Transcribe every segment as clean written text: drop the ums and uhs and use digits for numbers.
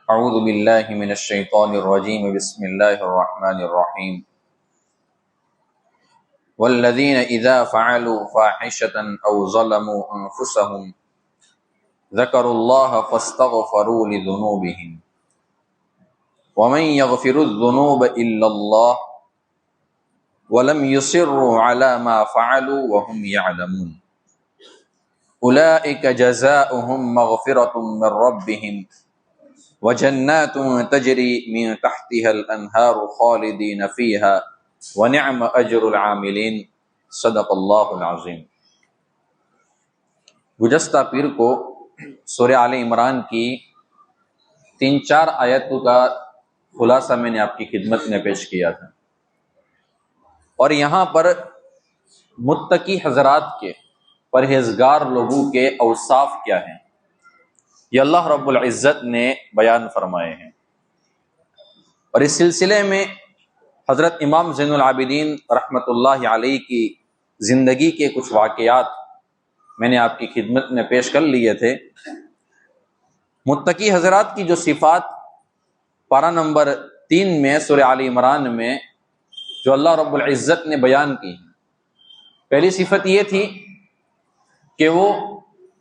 اعوذ باللہ من الشیطان الرجیم بسم اللہ الرحمن الرحیم والذین اذا فعلوا فاحشة او ظلموا انفسهم ذکروا اللہ فاستغفروا لذنوبهم ومن يغفر الذنوب الا اللہ ولم يصروا على ما فعلوا وهم يعلمون اولئک جزاؤهم مغفرة من ربهم وجنات تجری من تحتها الانہار خالدین فیہا ونعم اجر العاملین صدق اللہ العظیم۔ گزشتہ پیر کو سورہ آل عمران کی 3-4 آیتوں کا خلاصہ میں نے آپ کی خدمت میں پیش کیا تھا، اور یہاں پر متقی حضرات کے، پرہیزگار لوگوں کے اوصاف کیا ہیں یہ اللہ رب العزت نے بیان فرمائے ہیں۔ اور اس سلسلے میں حضرت امام زین العابدین رحمۃ اللہ علیہ کی زندگی کے کچھ واقعات میں نے آپ کی خدمت میں پیش کر لیے تھے۔ متقی حضرات کی جو صفات پارہ نمبر 3 میں سورہ آل عمران میں جو اللہ رب العزت نے بیان کی ہیں، پہلی صفت یہ تھی کہ وہ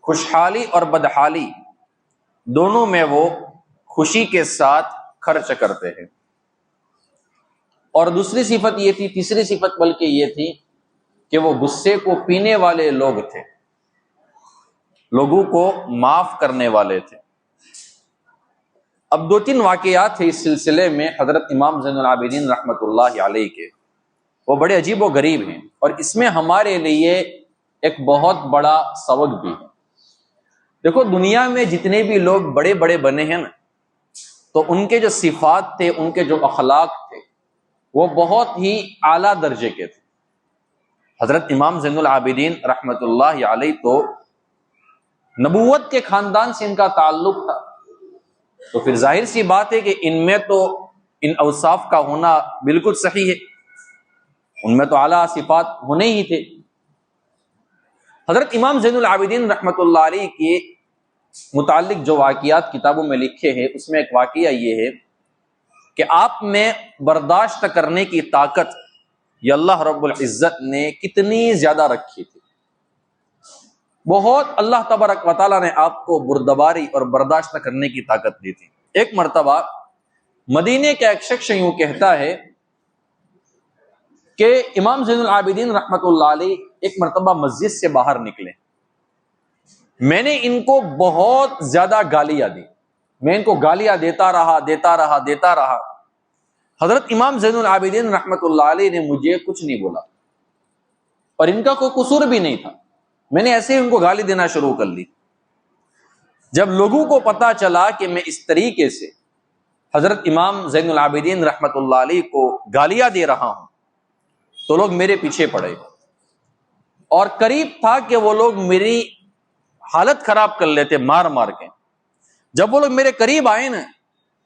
خوشحالی اور بدحالی دونوں میں وہ خوشی کے ساتھ خرچ کرتے ہیں، اور دوسری صفت یہ تھی، تیسری صفت بلکہ یہ تھی کہ وہ غصے کو پینے والے لوگ تھے، لوگوں کو معاف کرنے والے تھے۔ اب 2-3 واقعات تھے اس سلسلے میں حضرت امام زین العابدین رحمۃ اللہ علیہ کے، وہ بڑے عجیب و غریب ہیں، اور اس میں ہمارے لیے ایک بہت بڑا سبق بھی ہے۔ دیکھو، دنیا میں جتنے بھی لوگ بڑے بڑے بنے ہیں نا، تو ان کے جو صفات تھے، ان کے جو اخلاق تھے، وہ بہت ہی اعلیٰ درجے کے تھے۔ حضرت امام زین العابدین رحمۃ اللہ علیہ تو نبوت کے خاندان سے ان کا تعلق تھا، تو پھر ظاہر سی بات ہے کہ ان میں تو ان اوصاف کا ہونا بالکل صحیح ہے، ان میں تو اعلیٰ صفات ہونے ہی تھے۔ حضرت امام زین العابدین رحمۃ اللہ علیہ کے متعلق جو واقعات کتابوں میں لکھے ہیں، اس میں ایک واقعہ یہ ہے کہ آپ میں برداشت کرنے کی طاقت یہ اللہ رب العزت نے کتنی زیادہ رکھی تھی۔ بہت اللہ تبارک و تعالیٰ نے آپ کو بردباری اور برداشت کرنے کی طاقت دی تھی۔ ایک مرتبہ مدینے کا ایک شخص یوں کہتا ہے کہ امام زین العابدین رحمۃ اللہ علیہ ایک مرتبہ مسجد سے باہر نکلے، میں نے ان کو بہت زیادہ گالیاں دی، میں ان کو گالیاں دیتا رہا۔ حضرت امام زین العابدین رحمۃ اللہ علیہ نے مجھے کچھ نہیں بولا، اور ان کا کوئی قصور بھی نہیں تھا، میں نے ایسے ہی ان کو گالی دینا شروع کر لی۔ جب لوگوں کو پتا چلا کہ میں اس طریقے سے حضرت امام زین العابدین رحمۃ اللہ علیہ کو گالیاں دے رہا ہوں، تو لوگ میرے پیچھے پڑے، اور قریب تھا کہ وہ لوگ میری حالت خراب کر لیتے مار کے۔ جب وہ لوگ میرے قریب آئے نا،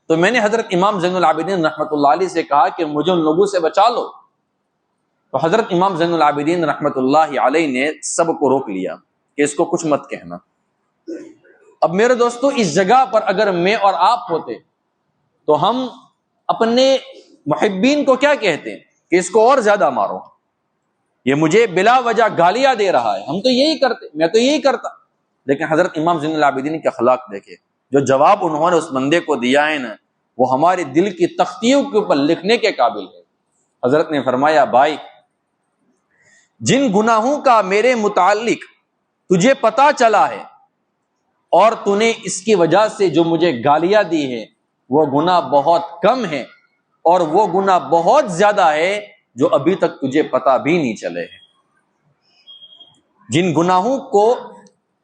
تو میں نے حضرت امام زین العابدین رحمۃ اللہ علیہ سے کہا کہ مجھے ان لوگوں سے بچا لو، تو حضرت امام زین العابدین رحمۃ اللہ علیہ نے سب کو روک لیا کہ اس کو کچھ مت کہنا۔ اب میرے دوستو، اس جگہ پر اگر میں اور آپ ہوتے تو ہم اپنے محبین کو کیا کہتے ہیں کہ اس کو اور زیادہ مارو، یہ مجھے بلا وجہ گالیاں دے رہا ہے، ہم تو یہی کرتے، میں تو یہی کرتا۔ لیکن حضرت امام زین العابدین کے اخلاق دیکھے، جو جواب انہوں نے اس بندے کو دیا ہے نا، وہ ہمارے دل کی تختیوں کے اوپر لکھنے کے قابل ہے۔ حضرت نے فرمایا، بھائی، جن گناہوں کا میرے متعلق تجھے پتا چلا ہے اور تو نے اس کی وجہ سے جو مجھے گالیاں دی ہے، وہ گناہ بہت کم ہے، اور وہ گناہ بہت زیادہ ہے جو ابھی تک تجھے پتا بھی نہیں چلے ہیں۔ جن گناہوں کو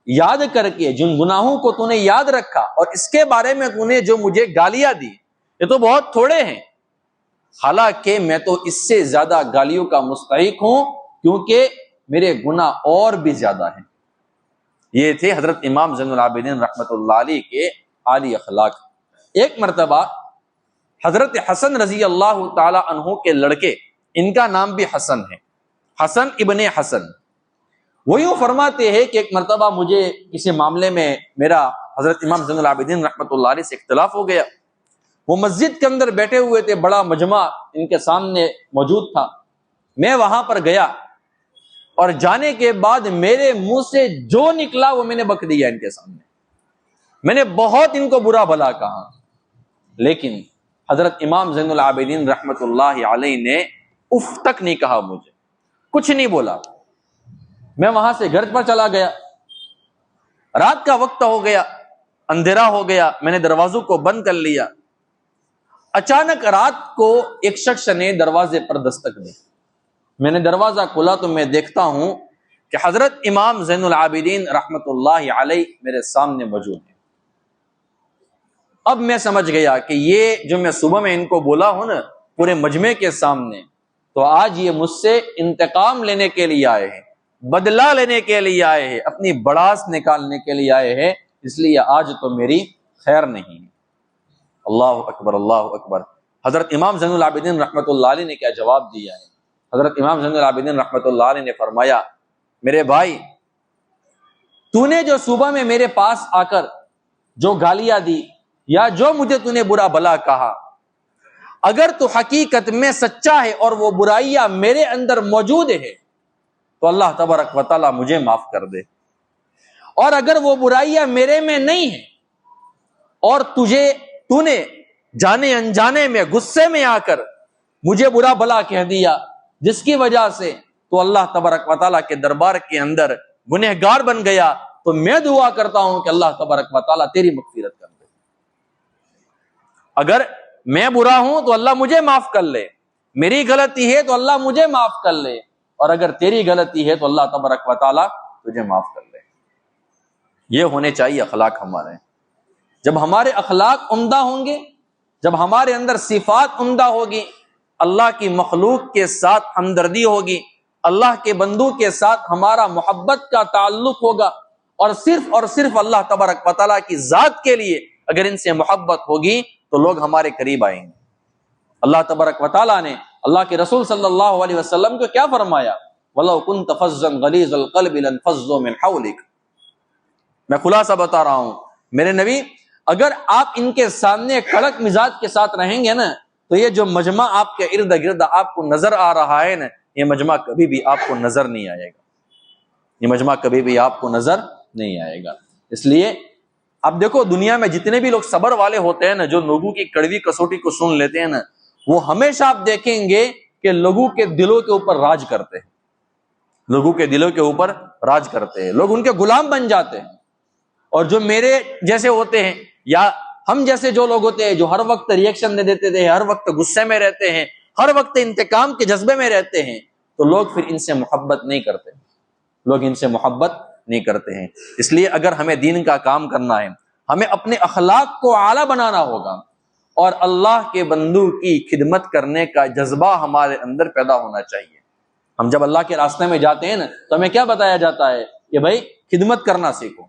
یاد کر کے، جن گناہوں کو تو نے یاد رکھا، اور اس کے بارے میں تو نے جو مجھے گالیاں دی، یہ تو بہت تھوڑے ہیں، حالانکہ میں تو اس سے زیادہ گالیوں کا مستحق ہوں، کیونکہ میرے گناہ اور بھی زیادہ ہیں۔ یہ تھے حضرت امام زین العابدین رحمۃ اللہ علیہ کے عالی اخلاق۔ ایک مرتبہ حضرت حسن رضی اللہ تعالی عنہ کے لڑکے، ان کا نام بھی حسن ہے، حسن ابن حسن، وہ یوں فرماتے ہیں کہ ایک مرتبہ مجھے کسی معاملے میں میرا حضرت امام زین العابدین رحمۃ اللہ علیہ سے اختلاف ہو گیا. وہ مسجد کے اندر بیٹھے ہوئے تھے، بڑا مجمع ان کے سامنے موجود تھا. میں وہاں پر گیا اور جانے کے بعد میرے منہ سے جو نکلا وہ میں نے بک دیا ان کے سامنے. میں نے بہت ان کو برا بھلا کہا، لیکن حضرت امام زین العابدین رحمۃ اللہ علیہ نے اف تک نہیں کہا، مجھے کچھ نہیں بولا. میں وہاں سے گھر پر چلا گیا. رات کا وقت ہو گیا، اندھیرا ہو گیا، میں نے دروازوں کو بند کر لیا. اچانک رات کو ایک شخص نے دروازے پر دستک دی. میں نے دروازہ کھولا تو میں دیکھتا ہوں کہ حضرت امام زین العابدین رحمۃ اللہ علیہ میرے سامنے موجود ہیں. اب میں سمجھ گیا کہ یہ جو میں صبح میں ان کو بولا ہوں نا پورے مجمع کے سامنے، تو آج یہ مجھ سے انتقام لینے کے لیے آئے ہیں، بدلہ لینے کے لیے آئے ہیں، اپنی بڑاس نکالنے کے لیے آئے ہیں، اس لیے آج تو میری خیر نہیں ہے. اللہ اکبر، اللہ اکبر. حضرت امام زین العابدین رحمۃ اللہ علیہ نے کیا جواب دیا ہے؟ حضرت امام زین العابدین رحمۃ اللہ علیہ نے فرمایا، میرے بھائی، تو نے جو صبح میں میرے پاس آ کر جو گالیاں دی یا جو مجھے تو نے برا بھلا کہا، اگر تو حقیقت میں سچا ہے اور وہ برائیاں میرے اندر موجود ہے تو اللہ تبارک و تعالیٰ مجھے معاف کر دے. اور اگر وہ برائیاں میرے میں نہیں ہیں اور تو نے جانے انجانے میں غصے میں آ کر مجھے برا بھلا کہہ دیا، جس کی وجہ سے تو اللہ تبارک و تعالیٰ کے دربار کے اندر گنہگار بن گیا، تو میں دعا کرتا ہوں کہ اللہ تبارک و تعالیٰ تیری مغفرت کر دے. اگر میں برا ہوں تو اللہ مجھے معاف کر لے، میری غلطی ہے تو اللہ مجھے معاف کر لے، اور اگر تیری غلطی ہے تو اللہ تبارک و تعالیٰ تجھے معاف کر لے. یہ ہونے چاہیے اخلاق ہمارے. جب ہمارے اخلاق عمدہ ہوں گے، جب ہمارے اندر صفات عمدہ ہوگی، اللہ کی مخلوق کے ساتھ ہمدردی ہوگی، اللہ کے بندوں کے ساتھ ہمارا محبت کا تعلق ہوگا، اور صرف اللہ تبارک و تعالیٰ کی ذات کے لیے اگر ان سے محبت ہوگی تو لوگ ہمارے قریب آئیں گے. اللہ تبارک و تعالیٰ نے اللہ کے رسول صلی اللہ علیہ وسلم کو کیا فرمایا؟ وَلَوْ كُنْتَ فَظًّا غَلِيظَ الْقَلْبِ لَانفَضُّوا مِنْ حَوْلِكَ. میں خلاصہ بتا رہا ہوں میرے نبی، اگر آپ ان کے سامنے کڑک مزاج کے ساتھ رہیں گے نا تو یہ جو مجمع آپ کے ارد گرد آپ کو نظر آ رہا ہے نا، یہ مجمع کبھی بھی آپ کو نظر نہیں آئے گا. یہ مجمع کبھی بھی آپ کو نظر نہیں آئے گا. اس لیے اب دیکھو، دنیا میں جتنے بھی لوگ صبر والے ہوتے ہیں نا، جو لوگوں کی کڑوی کسوٹی کو سن لیتے ہیں نا، وہ ہمیشہ آپ دیکھیں گے کہ لوگوں کے دلوں کے اوپر راج کرتے ہیں. لوگوں کے دلوں کے اوپر راج کرتے ہیں، لوگ ان کے غلام بن جاتے ہیں. اور جو میرے جیسے ہوتے ہیں یا ہم جیسے جو لوگ ہوتے ہیں جو ہر وقت ریئیکشن دے دیتے تھے، ہر وقت غصے میں رہتے ہیں، ہر وقت انتقام کے جذبے میں رہتے ہیں، تو لوگ پھر ان سے محبت نہیں کرتے. لوگ ان سے محبت نہیں کرتے ہیں. اس لیے اگر ہمیں دین کا کام کرنا ہے، ہمیں اپنے اخلاق کو اعلیٰ بنانا ہوگا، اور اللہ کے بندوں کی خدمت کرنے کا جذبہ ہمارے اندر پیدا ہونا چاہیے. ہم جب اللہ کے راستے میں جاتے ہیں نا تو ہمیں کیا بتایا جاتا ہے کہ بھائی خدمت کرنا سیکھو،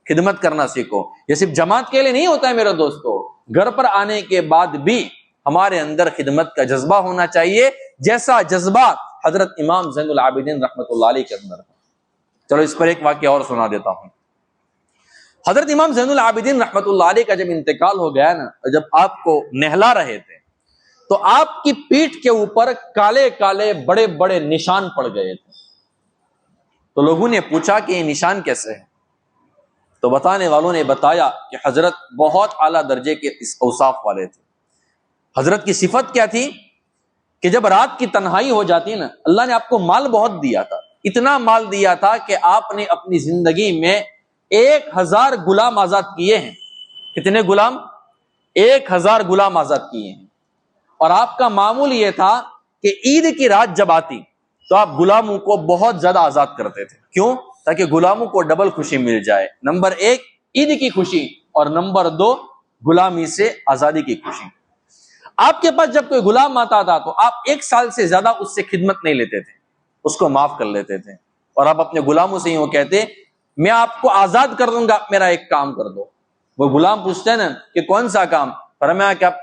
خدمت کرنا سیکھو. یہ صرف جماعت کے لیے نہیں ہوتا ہے میرے دوستو، گھر پر آنے کے بعد بھی ہمارے اندر خدمت کا جذبہ ہونا چاہیے، جیسا جذبہ حضرت امام زین العابدین رحمۃ اللہ علیہ کے اندر ہے. چلو اس پر ایک واقعہ اور سنا دیتا ہوں. حضرت امام زین العابدین رحمۃ اللہ علیہ کا جب انتقال ہو گیا نا، جب آپ کو نہلا رہے تھے تو آپ کی پیٹھ کے اوپر کالے کالے بڑے بڑے نشان پڑ گئے تھے. تو لوگوں نے پوچھا کہ یہ نشان کیسے ہیں؟ تو بتانے والوں نے بتایا کہ حضرت بہت اعلیٰ درجے کے اس اوصاف والے تھے. حضرت کی صفت کیا تھی کہ جب رات کی تنہائی ہو جاتی نا، اللہ نے آپ کو مال بہت دیا تھا، اتنا مال دیا تھا کہ آپ نے اپنی زندگی میں 1000 غلام آزاد کیے ہیں. کتنے غلام؟ 1000 غلام آزاد کیے ہیں. اور آپ کا معمول یہ تھا کہ عید کی رات جب آتی تو آپ غلاموں کو بہت زیادہ آزاد کرتے تھے. کیوں؟ تاکہ غلاموں کو ڈبل خوشی مل جائے. نمبر 1 عید کی خوشی، اور نمبر 2 غلامی سے آزادی کی خوشی. آپ کے پاس جب کوئی غلام آتا تھا تو آپ 1 سال سے زیادہ اس سے خدمت نہیں لیتے تھے، اس کو معاف کر لیتے تھے. اور آپ اپنے غلاموں سے یوں کہتے، میں آپ کو آزاد کر دوں گا، میرا ایک کام کر دو. وہ غلام پوچھتے ہیں نا کہ کون سا کام؟ فرمایا کہ آپ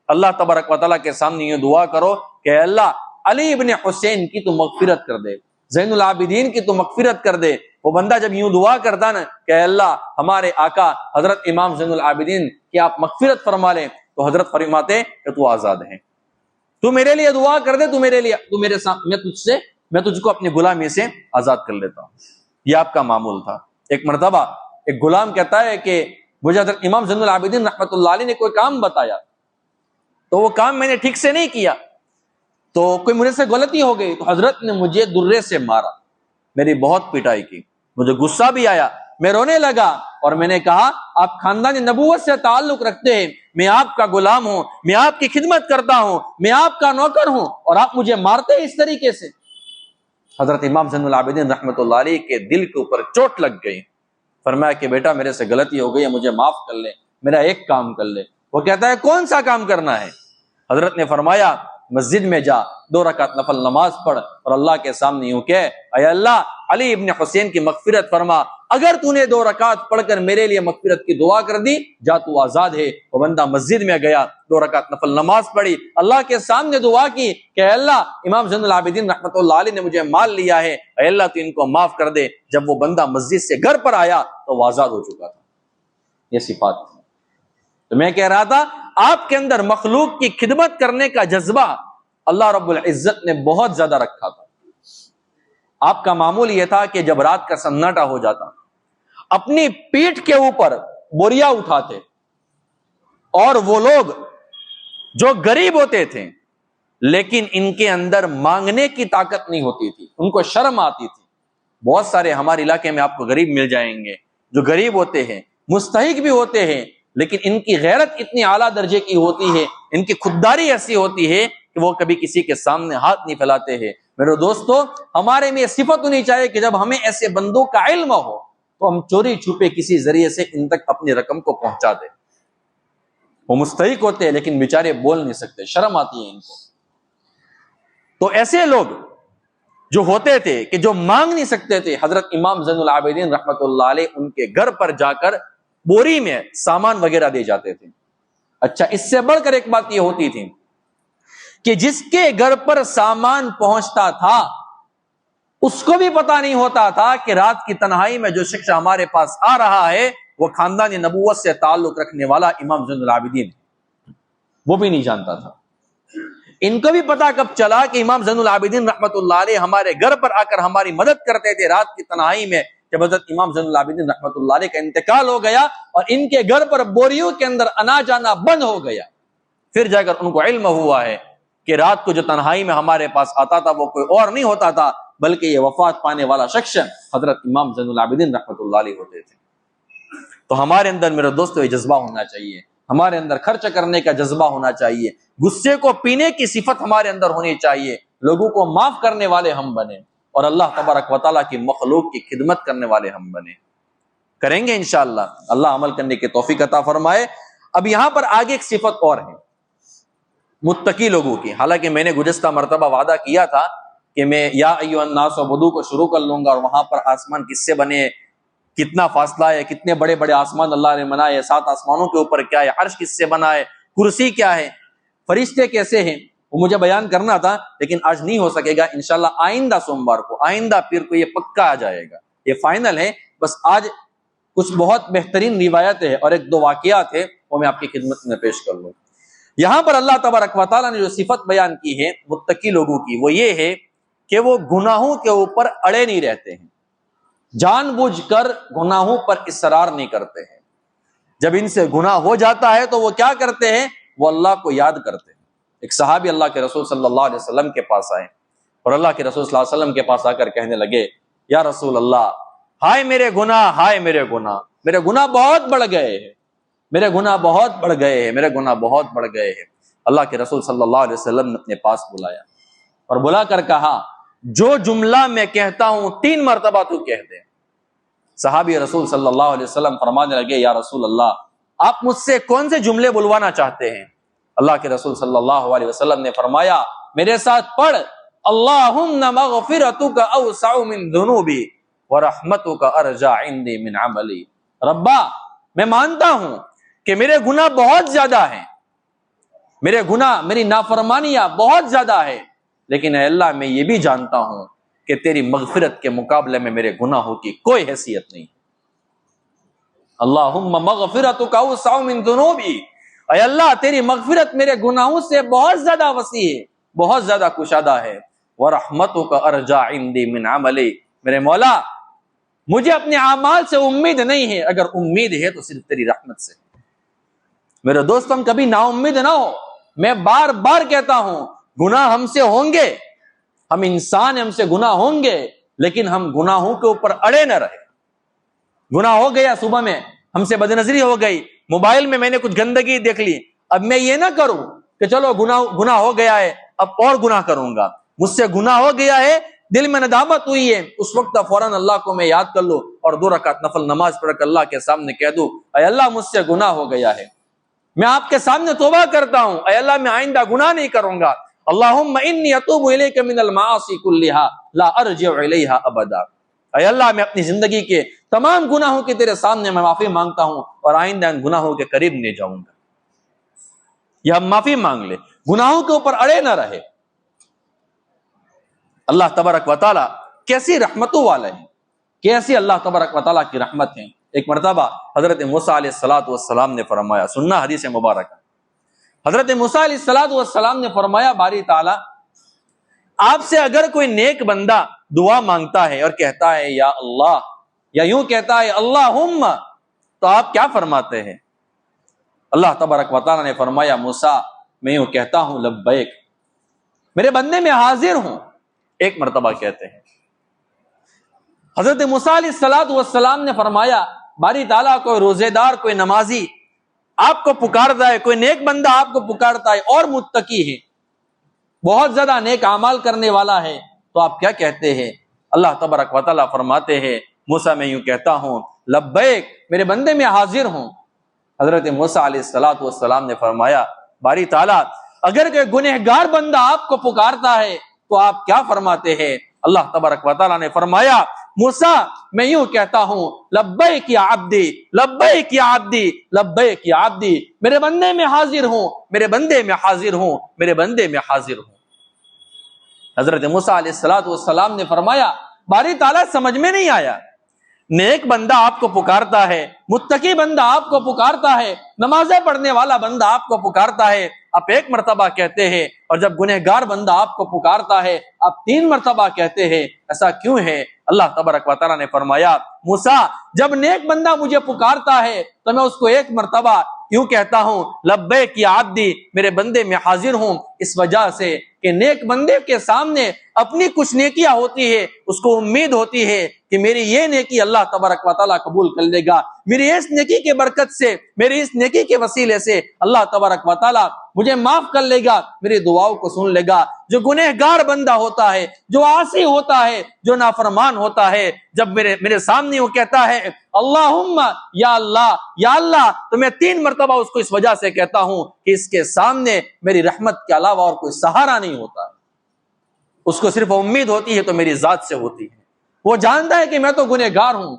اللہ تبارک و تعالیٰ کے سامنے یہ دعا کرو کہ اللہ علی ابن حسین کی تو مغفرت کر دے، زین العابدین کی تو مغفرت کر دے۔ وہ بندہ جب یوں دعا کرتا نا کہ اے اللہ ہمارے آقا حضرت امام زین العابدین کی آپ مغفرت فرما لیں، تو حضرت فرماتے کہ تو آزاد ہے، تو میرے لیے دعا کر دے، تو میرے سامنے میں تجھ کو اپنی غلامی سے آزاد کر لیتا ہوں۔ یہ آپ کا معمول تھا۔ ایک مرتبہ ایک غلام کہتا ہے کہ مجھے حضرت امام زین العابدین رحمۃ اللہ علیہ نے کوئی کام بتایا، تو وہ کام میں نے ٹھیک سے نہیں کیا، تو کوئی مجھے سے غلطی ہو گئی، تو حضرت نے مجھے درے سے مارا، میری بہت پٹائی کی، مجھے غصہ بھی آیا، میں رونے لگا اور میں نے کہا آپ خاندان نبوت سے تعلق رکھتے ہیں، میں آپ کا غلام ہوں، میں آپ کی خدمت کرتا ہوں، میں آپ کا نوکر ہوں، اور آپ مجھے مارتے ہیں اس طریقے سے۔ حضرت امام زین العابدین رحمۃ اللہ علیہ کے دل کے اوپر چوٹ لگ گئی، فرمایا کہ بیٹا میرے سے غلطی ہو گئی ہے، مجھے معاف کر لے، میرا ایک کام کر لے۔ وہ کہتا ہے کون سا کام کرنا ہے؟ حضرت نے فرمایا مسجد میں جا، 2 رکعت نفل نماز پڑھ اور اللہ کے سامنے یوں کہ اے اللہ علی ابن حسین کی مغفرت فرما، اگر تو نے 2 رکعت پڑھ کر میرے لیے مغفرت کی دعا کر دی جا تو آزاد ہے۔ وہ بندہ مسجد میں گیا، 2 رکعت نفل نماز پڑھی، اللہ کے سامنے دعا کی کہ اے اللہ امام زین العابدین رحمۃ اللہ علیہ نے مجھے مال لیا ہے، اے اللہ تو ان کو معاف کر دے۔ جب وہ بندہ مسجد سے گھر پر آیا تو وہ آزاد ہو چکا تھا۔ یہ صفات تھی۔ تو میں کہہ رہا تھا آپ کے اندر مخلوق کی خدمت کرنے کا جذبہ اللہ رب العزت نے بہت زیادہ رکھا تھا۔ آپ کا معمول یہ تھا کہ جب رات کا سناٹا ہو جاتا اپنی پیٹھ کے اوپر بوریا اٹھاتے، اور وہ لوگ جو غریب ہوتے تھے لیکن ان کے اندر مانگنے کی طاقت نہیں ہوتی تھی، ان کو شرم آتی تھی۔ بہت سارے ہمارے علاقے میں آپ کو غریب مل جائیں گے جو غریب ہوتے ہیں، مستحق بھی ہوتے ہیں، لیکن ان کی غیرت اتنی اعلیٰ درجے کی ہوتی ہے، ان کی خودداری ایسی ہوتی ہے کہ وہ کبھی کسی کے سامنے ہاتھ نہیں پھیلاتے ہیں۔ میرے دوستو، ہمارے میں یہ صفت ہونی چاہیے کہ جب ہمیں ایسے بندوں کا علم ہو تو ہم چوری چھپے کسی ذریعے سے ان تک اپنی رقم کو پہنچا دیں۔ وہ مستحق ہوتے ہیں لیکن بیچارے بول نہیں سکتے، شرم آتی ہے ان کو۔ تو ایسے لوگ جو ہوتے تھے کہ جو مانگ نہیں سکتے تھے، حضرت امام زین العابدین رحمۃ اللہ علیہ ان کے گھر پر جا کر بوری میں سامان وغیرہ دے جاتے تھے۔ اچھا، اس سے بڑھ کر ایک بات یہ ہوتی تھی کہ جس کے گھر پر سامان پہنچتا تھا اس کو بھی پتا نہیں ہوتا تھا کہ رات کی تنہائی میں جو شخص ہمارے پاس آ رہا ہے وہ خاندان نبوت سے تعلق رکھنے والا امام زین العابدین، وہ بھی نہیں جانتا تھا۔ ان کو بھی پتا کب چلا کہ امام زین العابدین رحمۃ اللہ علیہ ہمارے گھر پر آ کر ہماری مدد کرتے تھے رات کی تنہائی میں۔ جب حضرت امام زین العابدین رحمۃ اللہ علیہ کا انتقال ہو گیا اور ان کے گھر پر بوریوں کے اندر اناج آنا بند ہو گیا، پھر جا کر ان کو علم ہوا ہے کہ رات کو جو تنہائی میں ہمارے پاس آتا تھا وہ کوئی اور نہیں ہوتا تھا بلکہ یہ وفات پانے والا شخص حضرت امام زین العابدین رحمۃ اللہ علیہ ہوتے تھے۔ تو ہمارے اندر میرے دوستو یہ جذبہ ہونا چاہیے، ہمارے اندر خرچ کرنے کا جذبہ ہونا چاہیے، غصے کو پینے کی صفت ہمارے اندر ہونی چاہیے، لوگوں کو معاف کرنے والے ہم بنیں اور اللہ تبارک و تعالیٰ کی مخلوق کی خدمت کرنے والے ہم بنیں۔ کریں گے انشاءاللہ، اللہ عمل کرنے کی توفیق عطا فرمائے۔ اب یہاں پر آگے ایک صفت اور ہے متقی لوگوں کی۔ حالانکہ میں نے گزشتہ مرتبہ وعدہ کیا تھا کہ میں یا ایھا الناس عبدوا کو شروع کر لوں گا، اور وہاں پر آسمان کس سے بنے، کتنا فاصلہ ہے، کتنے بڑے بڑے آسمان اللہ نے بنائے، 7 آسمانوں کے اوپر کیا ہے، عرش کس سے بنا ہے، کرسی کیا ہے، فرشتے کیسے ہیں، وہ مجھے بیان کرنا تھا لیکن آج نہیں ہو سکے گا۔ انشاءاللہ آئندہ سوموار کو، آئندہ پیر کو یہ پکا آ جائے گا، یہ فائنل ہے۔ بس آج کچھ بہت بہترین روایتیں ہیں اور 1-2 واقعات ہیں، وہ میں آپ کی خدمت میں پیش کر لوں۔ یہاں پر اللہ تبارک و تعالیٰ نے جو صفت بیان کی ہے متقی لوگوں کی، وہ یہ ہے کہ وہ گناہوں کے اوپر اڑے نہیں رہتے ہیں، جان بوجھ کر گناہوں پر اصرار نہیں کرتے ہیں۔ جب ان سے گناہ ہو جاتا ہے تو وہ کیا کرتے ہیں، وہ اللہ کو یاد کرتے ہیں۔ ایک صحابی اللہ کے رسول صلی اللہ علیہ وسلم کے پاس آئے اور اللہ کے رسول صلی اللہ علیہ وسلم کے پاس آ کر کہنے لگے، یا رسول اللہ، ہائے میرے گناہ، ہائے میرے گناہ، میرے گناہ بہت بڑھ گئے ہیں، میرے گناہ بہت بڑھ گئے ہیں، میرے گناہ بہت بڑھ گئے ہیں۔ اللہ کے رسول صلی اللہ علیہ وسلم نے اپنے پاس بلایا اور بلا کر کہا، جو جملہ میں کہتا ہوں 3 مرتبہ تو کہہ دے۔ صحابی رسول صلی اللہ علیہ وسلم فرمانے لگے، یا رسول اللہ، آپ مجھ سے کون سے جملے بلوانا چاہتے ہیں؟ اللہ کے رسول صلی اللہ علیہ وسلم نے فرمایا، میرے ساتھ پڑھ، اللہم مغفرتک اوسع من ذنوبی ورحمتک ارجع عندی من عملی۔ ربا، میں مانتا ہوں کہ میرے گناہ بہت زیادہ ہیں، میرے گناہ، میری نافرمانیاں بہت زیادہ ہے، لیکن اے اللہ میں یہ بھی جانتا ہوں کہ تیری مغفرت کے مقابلے میں میرے گناہوں کی کوئی حیثیت نہیں. اللہم مغفرتک اوسع من ذنوبی، اے اللہ تیری مغفرت میرے گناہوں سے بہت زیادہ وسیع ہے، بہت زیادہ کشادہ ہے. ورحمتک ارجا عندی من عملی، میرے مولا مجھے اپنے اعمال سے امید نہیں ہے، اگر امید ہے تو صرف تیری رحمت سے. میرے دوست ہم کبھی نا امید نہ ہو. میں بار بار کہتا ہوں گناہ ہم سے ہوں گے، ہم انسان ہم سے گناہ ہوں گے، لیکن ہم گناہوں کے اوپر اڑے نہ رہے. گناہ ہو گیا، صبح میں ہم سے بدنظری ہو گئی، موبائل میں نے کچھ گندگی دیکھ لی، اب میں یہ نہ کروں کہ چلو گناہ ہو گیا ہے اب اور گناہ کروں گا. مجھ سے گناہ ہو گیا ہے، دل میں ندامت ہوئی ہے، اس وقت فوراً اللہ کو میں یاد کر لوں اور 2 رکعت نفل نماز پڑھ کر اللہ کے سامنے کہہ دوں اے اللہ مجھ سے گناہ ہو گیا ہے، میں آپ کے سامنے توبہ کرتا ہوں، اے اللہ میں آئندہ گناہ نہیں کروں گا. اللہم انی اتوب الیک من المعاصی کلہا لا ارجع الیہا ابدا. اے اللہ میں اپنی زندگی کے تمام گناہوں کے تیرے سامنے میں معافی مانگتا ہوں اور آئندہ ان گناہوں کے قریب نہیں جاؤں گا. یا ہم معافی مانگ لے، گناہوں کے اوپر اڑے نہ رہے. اللہ تبارک و تعالی کیسی رحمتوں والے ہیں، کیسی اللہ تبارک و تعالی کی رحمت ہیں. ایک مرتبہ حضرت موسیٰ علیہ السلام نے فرمایا، سننا حدیث مبارکہ، حضرت موسیٰ علیہ السلام نے فرمایا باری تعالی آپ سے اگر کوئی نیک بندہ دعا مانگتا ہے اور کہتا ہے یا اللہ، یا یوں کہتا ہے اللہم، تو آپ کیا فرماتے ہیں؟ اللہ تبارک و تعالی نے فرمایا موسیٰ میں یوں کہتا ہوں لبیک، میرے بندے میں حاضر ہوں. ایک مرتبہ کہتے ہیں. حضرت موسیٰ علیہ السلام نے فرمایا باری تعالیٰ کوئی روزے دار، کوئی نمازی آپ کو پکارتا ہے، کوئی نیک بندہ آپ کو پکارتا ہے اور متقی ہے، بہت زیادہ نیک اعمال کرنے والا ہے، تو آپ کیا کہتے ہیں؟ اللہ تبارک و تعالیٰ فرماتے ہیں موسیٰ میں یوں کہتا ہوں لبیک، میرے بندے میں حاضر ہوں. حضرت موسیٰ علیہ السلام نے فرمایا باری تعالیٰ اگر کوئی گنہگار بندہ آپ کو پکارتا ہے تو آپ کیا فرماتے ہیں؟ اللہ تبارک و تعالیٰ نے فرمایا موسیٰ میں یوں کہتا ہوں لبیک یا عبدی، لبیک یا عبدی، لبیک یا عبدی، میرے بندے میں حاضر ہوں، میرے بندے میں حاضر ہوں، میرے بندے میں حاضر ہوں. حضرت موسیٰ علیہ السلام نے فرمایا باری تعالیٰ سمجھ میں نہیں آیا، نیک بندہ آپ کو پکارتا ہے، متقی بندہ آپ کو پکارتا ہے، نمازیں پڑھنے والا بندہ آپ کو پکارتا ہے، آپ ایک مرتبہ کہتے ہیں، اور جب گنہگار بندہ آپ کو پکارتا ہے آپ 3 مرتبہ کہتے ہیں، ایسا کیوں ہے؟ اللہ تبارک و تعالیٰ نے فرمایا موسیٰ جب نیک بندہ مجھے پکارتا ہے تو میں اس کو 1 مرتبہ کیوں کہتا ہوں لبیک یا عبدی، میرے بندے میں حاضر ہوں، اس وجہ سے کہ نیک بندے کے سامنے اپنی کچھ نیکیاں ہوتی ہے، اس کو امید ہوتی ہے کہ میری یہ نیکی اللہ تبارک و تعالیٰ قبول کر لے گا، میری اس نیکی کے برکت سے، میری اس نیکی کے وسیلے سے اللہ تبارک و تعالیٰ مجھے معاف کر لے گا، میری دعاؤں کو سن لے گا. جو گنہگار بندہ ہوتا ہے، جو عاصی ہوتا ہے، جو نافرمان ہوتا ہے، جب میرے سامنے وہ کہتا ہے اللہم یا اللہ، یا اللہ، تو میں 3 مرتبہ اس کو اس وجہ سے کہتا ہوں کہ اس کے سامنے میری رحمت کے علاوہ اور کوئی سہارا نہیں ہوتا، اس کو صرف امید ہوتی ہے تو میری ذات سے ہوتی ہے. وہ جانتا ہے کہ میں تو گنہگار ہوں.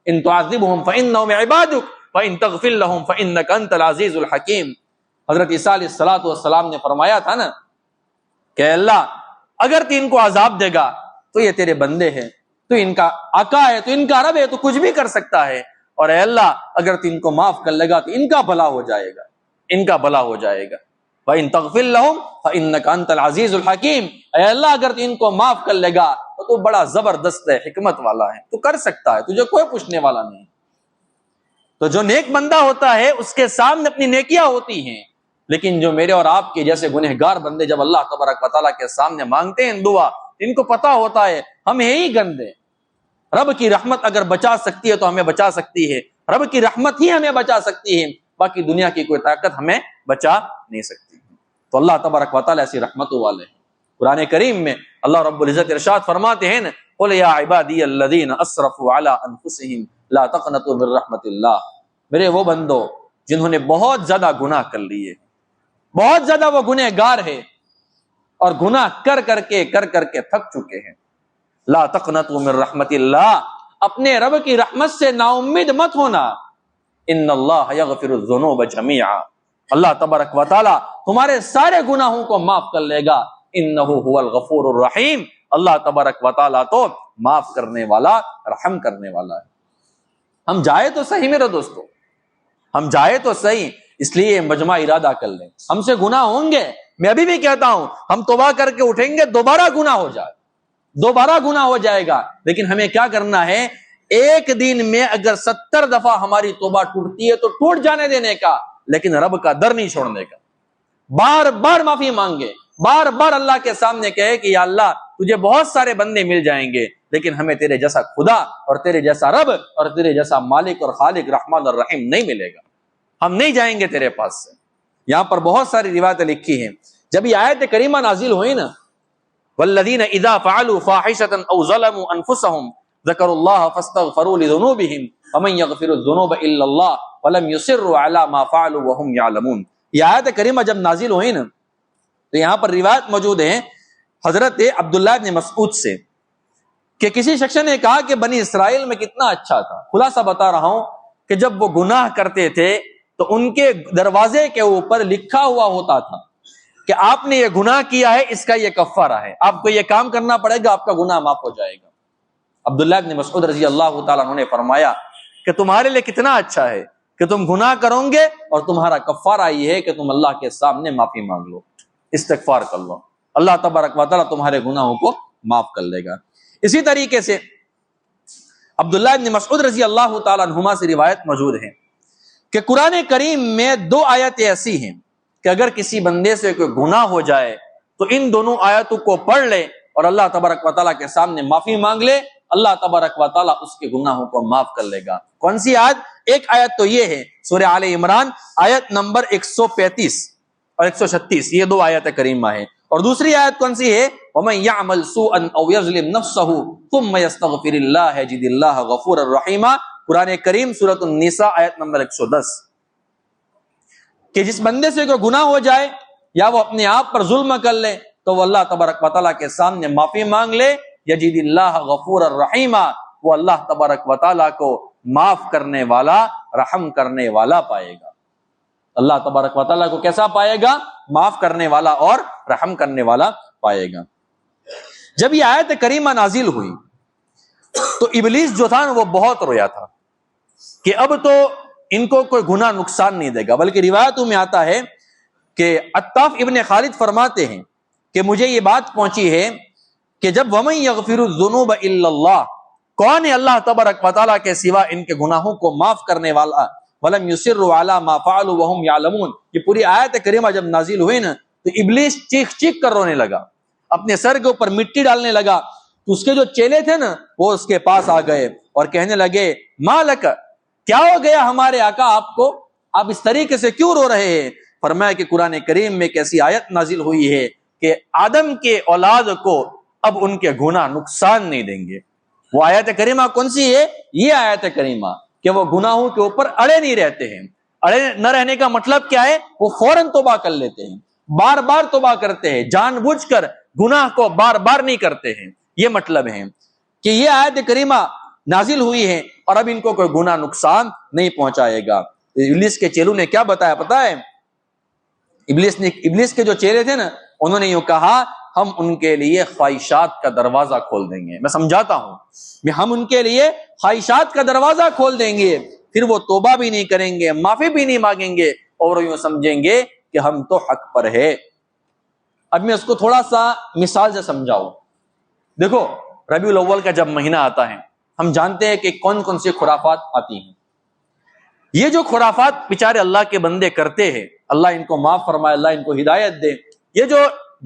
ان تعذبهم فانهم عبادك وان تغفر لهم فانك انت العزیز الحکیم. حضرت عیسیٰ علیہ السلام نے فرمایا تھا نا کہ اللہ اگر تو ان کو عذاب دے گا تو یہ تیرے بندے ہیں، تو ان کا آقا ہے، تو ان کا رب ہے، تو کچھ بھی کر سکتا ہے، اور اے اللہ اگر تو ان کو معاف کر لے گا تو ان کا بھلا ہو جائے گا، ان کا بھلا ہو جائے گا. وَإِن تَغْفِرْ لَهُمْ فَإِنَّكَ أَنْتَ الْعَزِيزُ الْحَكِيمُ. اے اللہ اگر تو ان کو معاف کر لے گا تو بڑا زبردست ہے، حکمت والا ہے، تو کر سکتا ہے، تجھے کوئی پوچھنے والا نہیں. تو جو نیک بندہ ہوتا ہے اس کے سامنے اپنی نیکیاں ہوتی ہیں، لیکن جو میرے اور آپ کے جیسے گنہگار بندے جب اللہ تبارک و تعالیٰ کے سامنے مانگتے ہیں دعا، ان کو پتا ہوتا ہے ہم ہیں ہی گندے، رب کی رحمت اگر بچا سکتی ہے تو ہمیں بچا سکتی ہے، رب کی رحمت ہی ہمیں بچا سکتی ہے، باقی دنیا کی کوئی طاقت ہمیں بچا نہیں سکتی. تو اللہ تبارک و تعالیٰ ایسی رحمتوں والے ہیں. قرآن کریم میں اللہ رب العزت ارشاد فرماتے ہیں قل یا عبادی الذین اسرفوا علی انفسہم لا تقنطوا من رحمت اللہ. میرے وہ بندو جنہوں نے بہت زیادہ گناہ کر لیے، بہت زیادہ وہ گنہگار ہے اور گناہ کر کر کے تھک چکے ہیں. لا تقنطوا من رحمت اللہ، اپنے رب کی رحمت سے نا امید مت ہونا. ان اللہ یغفر الذنوب جميعا، اللہ تبارک و تعالی تمہارے سارے گناہوں کو معاف کر لے گا. انہ هو الغفور الرحیم، اللہ تبارک و تعالیٰ تو معاف کرنے والا، رحم کرنے والا ہے۔ ہم جائے تو صحیح میرے دوستو، ہم جائے تو صحیح، اس لیے مجمع ارادہ کر لیں۔ ہم سے گناہ ہوں گے، میں ابھی بھی کہتا ہوں، ہم توبہ کر کے اٹھیں گے، دوبارہ گناہ ہو جائے، دوبارہ گناہ ہو جائے گا، لیکن ہمیں کیا کرنا ہے؟ ایک دن میں اگر 70 دفعہ ہماری توبہ ٹوٹتی ہے تو ٹوٹ جانے دینے کا، لیکن رب کا در نہیں چھوڑنے کا۔ بار بار معافی مانگے، بار بار اللہ کے سامنے کہے کہ یا اللہ تجھے بہت سارے بندے مل جائیں گے، لیکن ہمیں تیرے جیسا خدا اور تیرے جیسا رب اور تیرے جیسا مالک اور خالق رحمان اور رحیم نہیں ملے گا، ہم نہیں جائیں گے تیرے پاس سے۔ یہاں پر بہت ساری روایتیں لکھی ہیں۔ جب یہ آیت کریمہ نازل ہوئی نا، والذین اذا فعلوا فاحشۃ او ظلموا انفسهم ذکروا اللہ فاستغفروا لذنوبهم ومن یغفر الذنوب الا اللہ ولم یصروا علی ما فعلوا وهم یعلمون۔ یہ آیت کریمہ جب نازل ہوئی نا تو یہاں پر روایت موجود ہے حضرت عبداللہ بن مسعود سے کہ کسی شخص نے کہا کہ بنی اسرائیل میں کتنا اچھا تھا۔ خلاصہ بتا رہا ہوں کہ جب وہ گناہ کرتے تھے تو ان کے دروازے کے اوپر لکھا ہوا ہوتا تھا کہ آپ نے یہ گناہ کیا ہے، اس کا یہ کفارہ ہے، آپ کو یہ کام کرنا پڑے گا، آپ کا گناہ معاف ہو جائے گا۔ عبداللہ بن مسعود رضی اللہ تعالیٰ عنہ نے فرمایا کہ تمہارے لیے کتنا اچھا ہے کہ تم گناہ کرو گے اور تمہارا کفارہ یہ ہے کہ تم اللہ کے سامنے معافی مانگ لو، استغفار کر لو، اللہ تبارک و تعالیٰ تمہارے گناہوں کو معاف کر لے گا۔ اسی طریقے سے عبداللہ بن مسعود رضی اللہ تعالیٰ عنہما سے روایت موجود ہے کہ قرآن کریم میں 2 آیتیں ایسی ہیں کہ اگر کسی بندے سے کوئی گناہ ہو جائے تو ان دونوں آیتوں کو پڑھ لے اور اللہ تبارک و تعالیٰ کے سامنے معافی مانگ لے، اللہ تبارک و تعالیٰ اس کے گناہوں کو معاف کر لے گا۔ کون سی آیت؟ ایک آیت تو یہ ہے سورہ آل عمران آیت نمبر 135 اور 136، یہ 2 آیت کریمہ ہیں، اور دوسری آیت کون سی ہے؟ وَمَن يَعْمَلْ سُوءًا أَوْ يَظْلِمْ نَفْسَهُ ثُمَّ يَسْتَغْفِرِ اللَّهَ يَجِدِ اللَّهَ غَفُورًا رَحِيمًا، قرآن کریم سورۃ النساء آیت نمبر 110، کہ جس بندے سے کوئی گناہ ہو جائے یا وہ اپنے آپ پر ظلم کر لے تو وہ اللہ تبارک و تعالیٰ کے سامنے معافی مانگ لے، یجد اللہ غفورا رحیما، وہ اللہ تبارک و تعالیٰ کو معاف کرنے والا، رحم کرنے والا پائے گا۔ اللہ تبارک و تعالیٰ کو کیسا پائے گا؟ معاف کرنے والا اور رحم کرنے والا پائے گا۔ جب یہ آیت کریمہ نازل ہوئی تو ابلیس جو تھا وہ بہت رویا تھا کہ اب تو ان کو کوئی گناہ نقصان نہیں دے گا، بلکہ روایتوں میں آتا ہے کہ عطاف ابن خالد فرماتے ہیں کہ مجھے یہ بات پہنچی ہے کہ جب وَمَن يَغْفِرُ الذُّنُوبَ إِلَّا اللَّهُ، کون ہے اللہ تبارک و تعالیٰ کے سوا ان کے گناہوں کو معاف کرنے والا، وَلَمْ يُصِرُّوا عَلَى مَا فَعَلُوا وَهُمْ يَعْلَمُونَ، یہ پوری آیت کریمہ جب نازل ہوئی نا تو ابلیس چیخ چیخ کر رونے لگا، اپنے سر کے اوپر مٹی ڈالنے لگا، تو اس کے جو چیلے تھے نا وہ اس کے پاس آ گئے اور کہنے لگے مَا لَكَ، کیا ہو گیا ہمارے آقا آپ کو، آپ اس طریقے سے کیوں رو رہے ہیں؟ فرمایا کہ قرآن کریم میں ایک ایسی آیت نازل ہوئی ہے کہ آدم کے اولاد کو اب ان کے گناہ نقصان نہیں دیں گے۔ وہ آیت کریمہ کون سی ہے؟ یہ آیت کریمہ کہ وہ گناہوں کے اوپر اڑے نہیں رہتے ہیں۔ اڑے نہ رہنے کا مطلب کیا ہے؟ وہ فوراً توبہ کر لیتے ہیں، بار بار توبہ کرتے ہیں، جان بوجھ کر گناہ کو بار بار نہیں کرتے ہیں۔ یہ مطلب ہے کہ یہ آیت کریمہ نازل ہوئی ہے اور اب ان کو کوئی گناہ نقصان نہیں پہنچائے گا۔ ابلیس کے چیلوں نے کیا بتایا پتا ہے؟ ابلیس کے جو چیلے تھے نا انہوں نے یوں کہا ہم ان کے لیے خواہشات کا دروازہ کھول دیں گے۔ میں سمجھاتا ہوں، ہم ان کے لیے خواہشات کا دروازہ کھول دیں گے، پھر وہ توبہ بھی نہیں کریں گے، معافی بھی نہیں مانگیں گے اور یوں سمجھیں گے کہ ہم تو حق پر ہے۔ اب میں اس کو تھوڑا سا مثال سے سمجھاؤں۔ دیکھو ربیع الاول کا جب مہینہ آتا ہے ہم جانتے ہیں کہ کون کون سی خرافات آتی ہیں۔ یہ جو خرافات بیچارے اللہ کے بندے کرتے ہیں، اللہ ان کو معاف فرمائے، اللہ ان کو ہدایت دے، یہ جو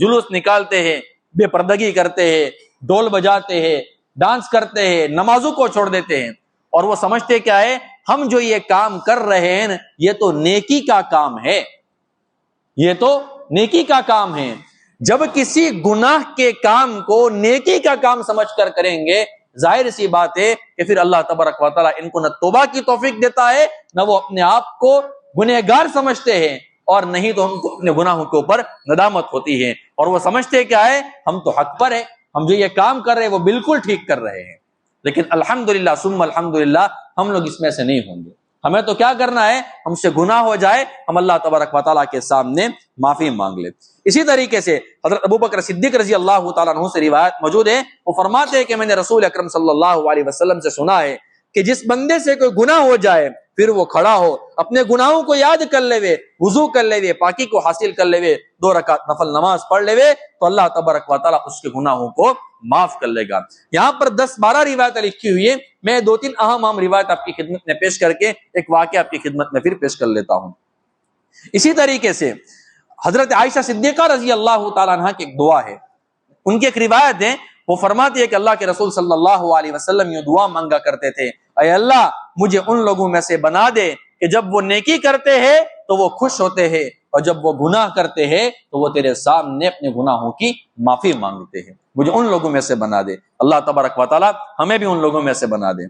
جلوس نکالتے ہیں، بے پردگی کرتے ہیں، ڈول بجاتے ہیں، ڈانس کرتے ہیں، نمازوں کو چھوڑ دیتے ہیں اور وہ سمجھتے کیا ہے ہم جو یہ کام کر رہے ہیں یہ تو نیکی کا کام ہے، یہ تو نیکی کا کام ہے۔ جب کسی گناہ کے کام کو نیکی کا کام سمجھ کر کریں گے ظاہر سی بات ہے کہ پھر اللہ تبارک و تعالیٰ ان کو نہ توبہ کی توفیق دیتا ہے، نہ وہ اپنے آپ کو گنہگار سمجھتے ہیں اور نہیں تو ہم کو اپنے گناہوں کے اوپر ندامت ہوتی ہے اور وہ سمجھتے کیا ہے ہم تو حق پر ہے، ہم جو یہ کام کر رہے ہیں وہ بالکل ٹھیک کر رہے ہیں۔ لیکن الحمدللہ ثم الحمدللہ ہم لوگ اس میں سے نہیں ہوں گے۔ ہمیں تو کیا کرنا ہے، ہم سے گناہ ہو جائے ہم اللہ تبارک و تعالیٰ کے سامنے معافی مانگ لے۔ اسی طریقے سے حضرت ابوبکر صدیق رضی اللہ تعالیٰ عنہ سے روایت موجود ہے، وہ فرماتے ہیں کہ میں نے رسول اکرم صلی اللہ علیہ وسلم سے سنا ہے کہ جس بندے سے کوئی گناہ ہو جائے پھر وہ کھڑا ہو، اپنے گناہوں کو یاد کر لے، وضو کر لے، پاکی کو حاصل کر لے، 2 رکعت نفل نماز پڑھ لے، تو اللہ تبارک و تعالیٰ اس کے گناہوں کو معاف کر لے گا۔ یہاں پر 10-12 روایتیں لکھی ہوئی ہیں، میں 2-3 اہم روایت آپ کی خدمت میں پیش کر کے ایک واقعہ آپ کی خدمت میں پھر پیش کر لیتا ہوں۔ اسی طریقے سے حضرت عائشہ صدیقہ رضی اللہ تعالیٰ عنہ کی ایک دعا ہے، ان کی ایک روایت ہے، وہ فرماتی ہے کہ اللہ کے رسول صلی اللہ علیہ وسلم یہ دعا مانگا کرتے تھے، اے اللہ مجھے ان لوگوں میں سے بنا دے کہ جب وہ نیکی کرتے ہیں تو وہ خوش ہوتے ہیں، اور جب وہ گناہ کرتے ہیں تو وہ تیرے سامنے اپنے گناہوں کی معافی مانگتے ہیں، مجھے ان لوگوں میں سے بنا دے۔ اللہ تبارک و تعالی ہمیں بھی ان لوگوں میں سے بنا دے۔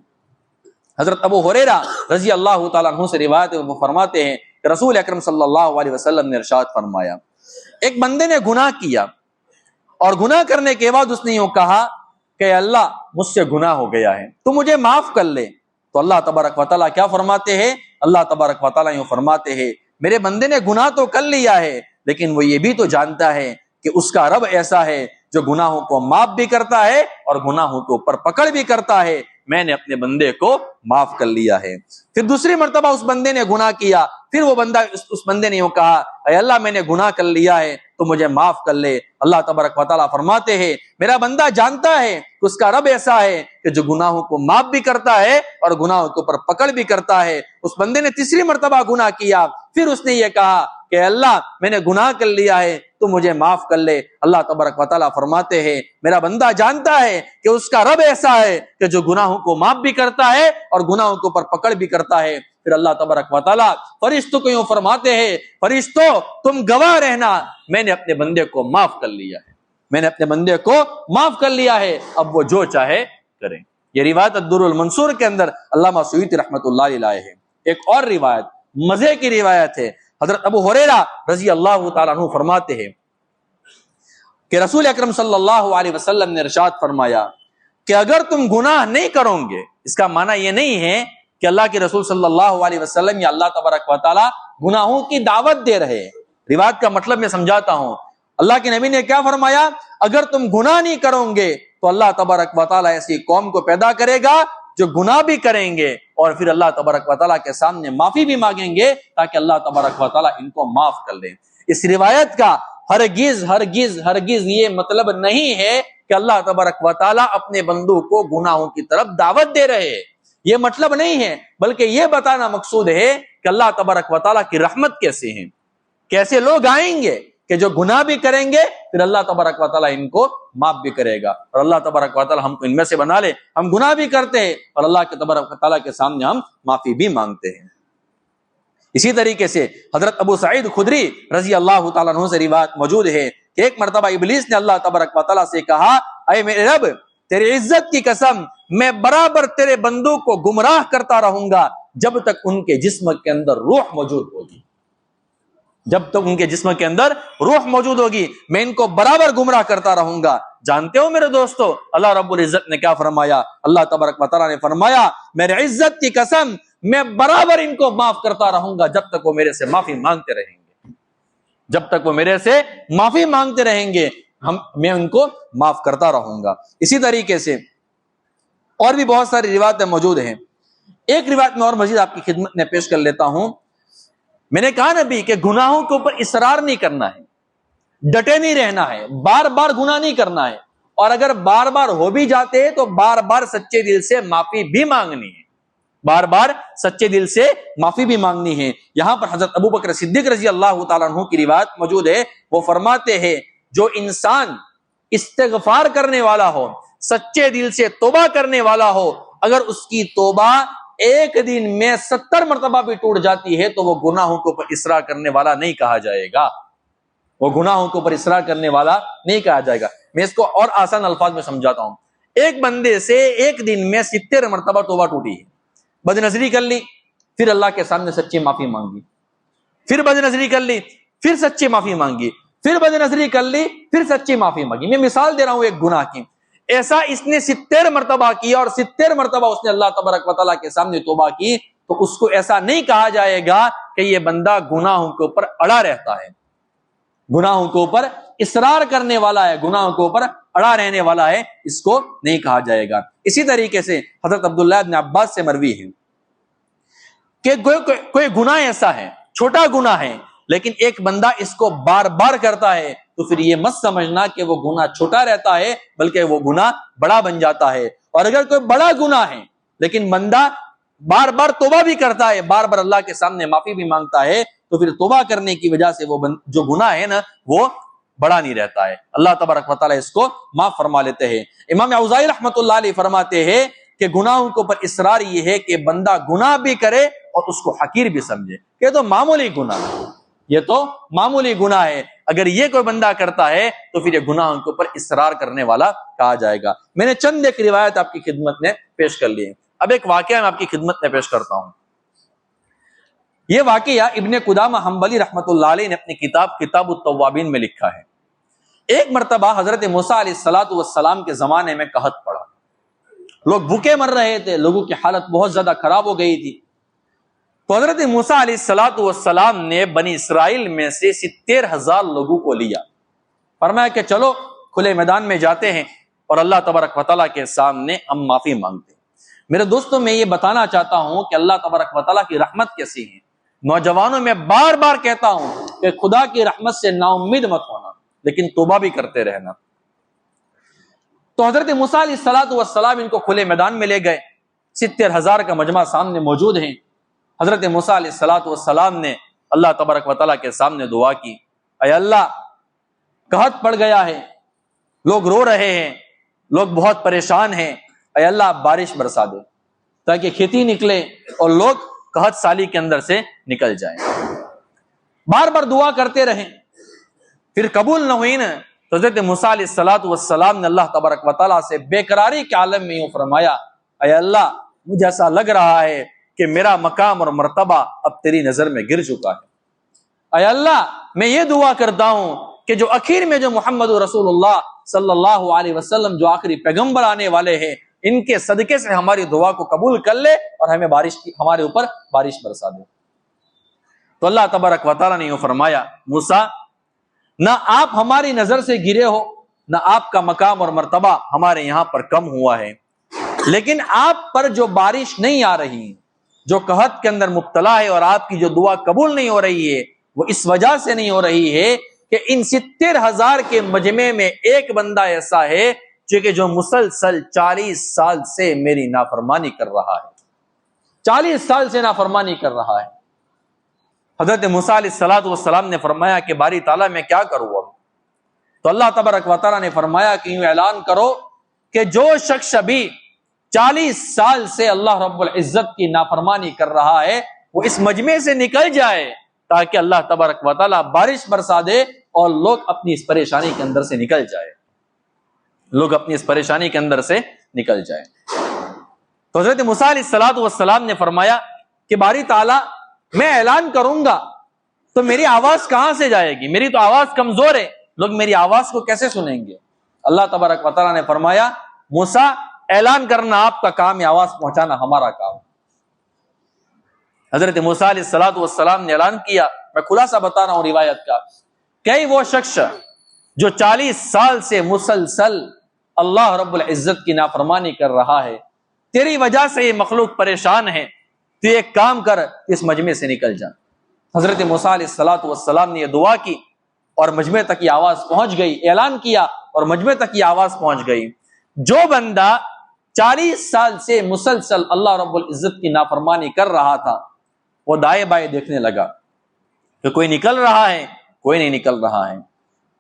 حضرت ابو ہریرہ رضی اللہ تعالیٰ عنہ سے روایت ہے، وہ فرماتے ہیں کہ رسول اکرم صلی اللہ علیہ وسلم نے ارشاد فرمایا، ایک بندے نے گناہ کیا اور گناہ کرنے کے بعد اس نے یوں کہا کہ اللہ مجھ سے گناہ ہو گیا ہے تو مجھے معاف کر لے، تو اللہ تبارک و تعالیٰ کیا فرماتے ہیں؟ اللہ تبارک و تعالیٰ یوں فرماتے ہیں، میرے بندے نے گناہ تو کر لیا ہے لیکن وہ یہ بھی تو جانتا ہے کہ اس کا رب ایسا ہے جو گناہوں کو معاف بھی کرتا ہے اور گناہوں کے اوپر پکڑ بھی کرتا ہے، میں نے اپنے بندے کو معاف کر لیا ہے۔ پھر دوسری مرتبہ اس بندے نے گناہ کیا، پھر وہ بندہ اس بندے نے یوں کہا، اے اللہ میں نے گناہ کر لیا ہے تو مجھے معاف کر لے۔ اللہ تبارک و تعالیٰ فرماتے ہیں، میرا بندہ جانتا ہے کہ اس کا رب ایسا ہے کہ جو گناہوں کو معاف بھی کرتا ہے اور گناہوں کے اوپر پکڑ بھی کرتا ہے۔ اس بندے نے تیسری مرتبہ گناہ کیا، پھر اس نے یہ کہا کہ اللہ میں نے گناہ کر لیا ہے تو مجھے معاف کر لے۔ اللہ تبارک و تعالیٰ فرماتے ہیں، میرا بندہ جانتا ہے کہ اس کا رب ایسا ہے کہ جو گناہوں کو معاف بھی کرتا ہے اور گناہوں کے اوپر پکڑ بھی کرتا ہے۔ پھر اللہ تبارک و تعالیٰ فرشتوں کو یوں فرماتے ہیں، فرشتوں تم گواہ رہنا، میں نے اپنے بندے کو معاف کر لیا ہے، میں نے اپنے بندے کو معاف کر لیا ہے، اب وہ جو چاہے کریں۔ یہ روایت الدر المنصور کے اندر علامہ سیوطی رحمۃ اللہ علیہ ہے۔ ایک اور روایت مزے کی روایت ہے، حضرت ابو ہریرہ رضی اللہ تعالیٰ عنہ فرماتے ہیں کہ رسول اکرم صلی اللہ علیہ وسلم نے ارشاد فرمایا کہ اگر تم گناہ نہیں کرو گے، اس کا معنی یہ نہیں ہے کہ اللہ کے رسول صلی اللہ علیہ وسلم یا اللہ تبارک و تعالیٰ گناہوں کی دعوت دے رہے ہیں۔ روایت کا مطلب میں سمجھاتا ہوں، اللہ کے نبی نے کیا فرمایا؟ اگر تم گناہ نہیں کرو گے تو اللہ تبارک و تعالیٰ ایسی قوم کو پیدا کرے گا جو گناہ بھی کریں گے اور پھر اللہ تبارک و تعالیٰ کے سامنے معافی بھی مانگیں گے تاکہ اللہ تبارک و تعالیٰ ان کو معاف کر لے۔ اس روایت کا ہرگز ہرگز ہرگز یہ مطلب نہیں ہے کہ اللہ تبارک و تعالیٰ اپنے بندوں کو گناہوں کی طرف دعوت دے رہے ہیں، یہ مطلب نہیں ہے، بلکہ یہ بتانا مقصود ہے کہ اللہ تبارک و تعالیٰ کی رحمت کیسے ہیں، کیسے لوگ آئیں گے کہ جو گناہ بھی کریں گے پھر اللہ تبارک و تعالیٰ ان کو معاف بھی کرے گا، اور اللہ تبارک و تعالیٰ ہم کو ان میں سے بنا لے۔ ہم گناہ بھی کرتے ہیں اور اللہ کے تبارک و تعالیٰ کے سامنے ہم معافی بھی مانگتے ہیں۔ اسی طریقے سے حضرت ابو سعید خدری رضی اللہ تعالیٰ عنہ سے روایت موجود ہے کہ ایک مرتبہ ابلیس نے اللہ تبارک و تعالیٰ سے کہا، اے میرے رب تیری عزت کی قسم میں برابر تیرے بندوں کو گمراہ کرتا رہوں گا جب تک ان کے جسم کے اندر روح موجود ہوگی، جب تک ان کے جسم کے اندر روح موجود ہوگی میں ان کو برابر گمراہ کرتا رہوں گا۔ جانتے ہو میرے دوستو اللہ رب العزت نے کیا فرمایا؟ اللہ تبارک و تعالیٰ نے فرمایا، میرے عزت کی قسم میں برابر ان کو معاف کرتا رہوں گا جب تک وہ میرے سے معافی مانگتے رہیں گے، جب تک وہ میرے سے معافی مانگتے رہیں گے میں ان کو معاف کرتا رہوں گا۔ اسی طریقے سے اور بھی بہت ساری روایتیں موجود ہیں۔ ایک روایت میں اور مزید آپ کی خدمت میں پیش کر لیتا ہوں۔ میں نے کہا نبی کہ گناہوں کے اوپر اصرار نہیں کرنا ہے، ڈٹے نہیں رہنا ہے، بار بار گناہ نہیں کرنا ہے، اور اگر بار بار ہو بھی جاتے تو بار بار سچے دل سے معافی بھی مانگنی ہے، بار بار سچے دل سے معافی بھی مانگنی ہے۔ یہاں پر حضرت ابوبکر صدیق رضی اللہ تعالیٰ عنہ کی روایت موجود ہے، وہ فرماتے ہیں جو انسان استغفار کرنے والا ہو، سچے دل سے توبہ کرنے والا ہو، اگر اس کی توبہ ایک دن میں 70 مرتبہ بھی ٹوٹ جاتی ہے تو وہ گناہوں کے اوپر اصرار کرنے والا نہیں کہا جائے گا، وہ گناہوں کے اوپر اصرار کرنے والا نہیں کہا جائے گا۔ میں اس کو اور آسان الفاظ میں سمجھاتا ہوں۔ ایک بندے سے ایک دن میں 70 مرتبہ توبہ ٹوٹی ہے، بد نظری کر لی، پھر اللہ کے سامنے سچی معافی مانگی، پھر بد نظری کر لی، پھر سچی معافی مانگی، پھر بد نظری کر لی، پھر سچی معافی مانگی۔ میں مثال دے رہا ہوں ایک گناہ کی، ایسا اس نے 70 مرتبہ کیا اور 70 مرتبہ اس نے اللہ تبارک و تعالیٰ کے سامنے توبہ کی، تو اس کو ایسا نہیں کہا جائے گا کہ یہ بندہ گناہوں کے اوپر اڑا رہتا ہے، گناہوں کے اوپر اصرار کرنے والا ہے، گناہوں کے اوپر اڑا رہنے والا ہے، اس کو نہیں کہا جائے گا۔ اسی طریقے سے حضرت عبداللہ ابن عباس سے مروی ہے کہ کوئی گناہ ایسا ہے، چھوٹا گناہ ہے، لیکن ایک بندہ اس کو بار بار کرتا ہے، تو پھر یہ مت سمجھنا کہ وہ گناہ چھوٹا رہتا ہے، بلکہ وہ گناہ بڑا بن جاتا ہے۔ اور اگر کوئی بڑا گناہ ہے لیکن بندہ بار بار توبہ بھی کرتا ہے، بار بار اللہ کے سامنے معافی بھی مانگتا ہے، تو پھر توبہ کرنے کی وجہ سے وہ جو گناہ ہے نا وہ بڑا نہیں رہتا ہے، اللہ تبارک و تعالیٰ اس کو معاف فرما لیتے ہیں۔ امام اوزاعی رحمۃ اللہ علیہ فرماتے ہیں کہ گناہوں کے اوپر اصرار یہ ہے کہ بندہ گناہ بھی کرے اور اس کو حقیر بھی سمجھے کہ تو معمولی گناہ ہے، یہ تو معمولی گناہ ہے، اگر یہ کوئی بندہ کرتا ہے تو پھر یہ گناہوں کے اوپر اصرار کرنے والا کہا جائے گا۔ میں نے چند ایک روایت آپ کی خدمت میں پیش کر لی ہے، اب ایک واقعہ میں آپ کی خدمت میں پیش کرتا ہوں۔ یہ واقعہ ابن قدامہ حنبلی رحمۃ اللہ علیہ نے اپنی کتاب التوابین میں لکھا ہے۔ ایک مرتبہ حضرت موسیٰ علیہ السلام کے زمانے میں قحط پڑا، لوگ بھوکے مر رہے تھے، لوگوں کی حالت بہت زیادہ خراب ہو گئی تھی۔ تو حضرت موسیٰ علیہ السلام نے بنی اسرائیل میں سے 70,000 لوگوں کو لیا، فرمایا کہ چلو کھلے میدان میں جاتے ہیں اور اللہ تبارک و تعالیٰ کے سامنے ہم معافی مانگتے ہیں۔ میرے دوستوں، میں یہ بتانا چاہتا ہوں کہ اللہ تبارک و تعالیٰ کی رحمت کیسی ہے۔ نوجوانوں میں بار بار کہتا ہوں کہ خدا کی رحمت سے نا امید مت ہونا، لیکن توبہ بھی کرتے رہنا۔ تو حضرت موسیٰ علیہ السلام ان کو کھلے میدان میں لے گئے، 70,000 کا مجمع سامنے موجود ہیں۔ حضرت موسیٰ علیہ السلام نے اللہ تبارک و تعالیٰ کے سامنے دعا کی، اے اللہ قحط پڑ گیا ہے، لوگ رو رہے ہیں، لوگ بہت پریشان ہیں، اے اللہ آپ بارش برسا دے تاکہ کھیتی نکلے اور لوگ قحط سالی کے اندر سے نکل جائیں۔ بار بار دعا کرتے رہیں، پھر قبول نہ ہوئی نا، تو حضرت موسیٰ علیہ السلام نے اللہ تبارک و تعالیٰ سے بے قراری کے عالم میں یوں فرمایا، اے اللہ مجھے ایسا لگ رہا ہے کہ میرا مقام اور مرتبہ اب تیری نظر میں گر چکا ہے۔ اے اللہ میں یہ دعا کرتا ہوں کہ جو اخیر میں جو محمد رسول اللہ صلی اللہ علیہ وسلم جو آخری پیغمبر آنے والے ہیں، ان کے صدقے سے ہماری دعا کو قبول کر لے اور ہمیں ہمارے اوپر بارش برسا دے۔ تو اللہ تبارک و تعالیٰ نے یوں فرمایا، موسیٰ نہ آپ ہماری نظر سے گرے ہو، نہ آپ کا مقام اور مرتبہ ہمارے یہاں پر کم ہوا ہے، لیکن آپ پر جو بارش نہیں آ رہی، جو قحط کے اندر مبتلا ہے اور آپ کی جو دعا قبول نہیں ہو رہی ہے، وہ اس وجہ سے نہیں ہو رہی ہے کہ ان 70,000 کے مجمع میں ایک بندہ ایسا ہے جو مسلسل 40 سال سے میری نافرمانی کر رہا ہے، 40 سال سے نافرمانی کر رہا ہے۔ حضرت موسیٰ علیہ السلام نے فرمایا کہ باری تعالیٰ میں کیا کروں اب؟ تو اللہ تبارک و تعالیٰ نے فرمایا کہ یوں اعلان کرو کہ جو شخص ابھی 40 سال سے اللہ رب العزت کی نافرمانی کر رہا ہے وہ اس مجمع سے نکل جائے، تاکہ اللہ تبارک و تعالیٰ بارش برسا دے اور لوگ اپنی اس پریشانی کے اندر سے نکل جائے، لوگ اپنی اس پریشانی کے اندر سے نکل جائے۔ تو حضرت موسیٰ علیہ السلام نے فرمایا کہ باری تعالیٰ میں اعلان کروں گا تو میری آواز کہاں سے جائے گی؟ میری تو آواز کمزور ہے، لوگ میری آواز کو کیسے سنیں گے؟ اللہ تبارک و تعالیٰ نے فرمایا، موسیٰ اعلان کرنا آپ کا کام ہے، آواز پہنچانا ہمارا کام۔ حضرت موسیٰ علیہ السلام نے اعلان کیا، میں خلاصہ بتا رہا ہوں روایت کا، کہ وہ شخص جو 40 سال سے مسلسل اللہ رب العزت کی نافرمانی کر رہا ہے، تیری وجہ سے یہ مخلوق پریشان ہے، تو ایک کام کر، اس مجمع سے نکل جا۔ حضرت موسیٰ علیہ السلام نے یہ دعا کی اور مجمع تک یہ آواز پہنچ گئی، اعلان کیا اور مجمع تک یہ آواز پہنچ گئی۔ جو بندہ 40 سال سے مسلسل اللہ رب العزت کی نافرمانی کر رہا تھا، وہ دائیں بائیں دیکھنے لگا کہ کوئی نکل رہا ہے، کوئی نہیں نکل رہا ہے۔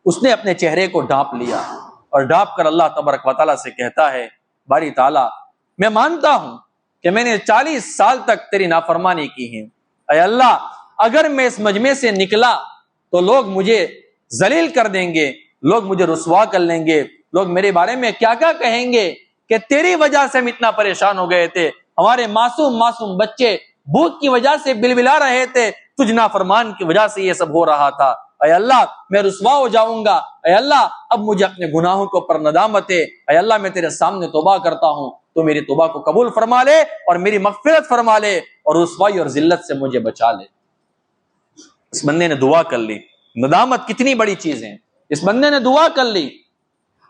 اس نے اپنے چہرے کو ڈھانپ لیا اور ڈھانپ کر اللہ تبارک و تعالیٰ سے کہتا ہے، باری تعالیٰ میں مانتا ہوں کہ میں نے 40 سال تک تیری نافرمانی کی ہے، اے اللہ اگر میں اس مجمع سے نکلا تو لوگ مجھے ذلیل کر دیں گے، لوگ مجھے رسوا کر لیں گے، لوگ میرے بارے میں کیا کیا کہیں گے کہ تیری وجہ سے ہم اتنا پریشان ہو گئے تھے، ہمارے معصوم بچے بھوک کی وجہ سے بلبلا رہے تھے، تجھ نافرمان کی وجہ سے یہ سب ہو رہا تھا، اے اللہ میں رسوا ہو جاؤں گا، اے اللہ اب مجھے اپنے گناہوں کے اوپر ندامت ہے، اے اللہ میں تیرے سامنے توبہ کرتا ہوں، تو میری توبہ کو قبول فرما لے اور میری مغفرت فرما لے اور رسوائی اور ذلت سے مجھے بچا لے۔ اس بندے نے دعا کر لی، ندامت کتنی بڑی چیز ہے. اس بندے نے دعا کر لی,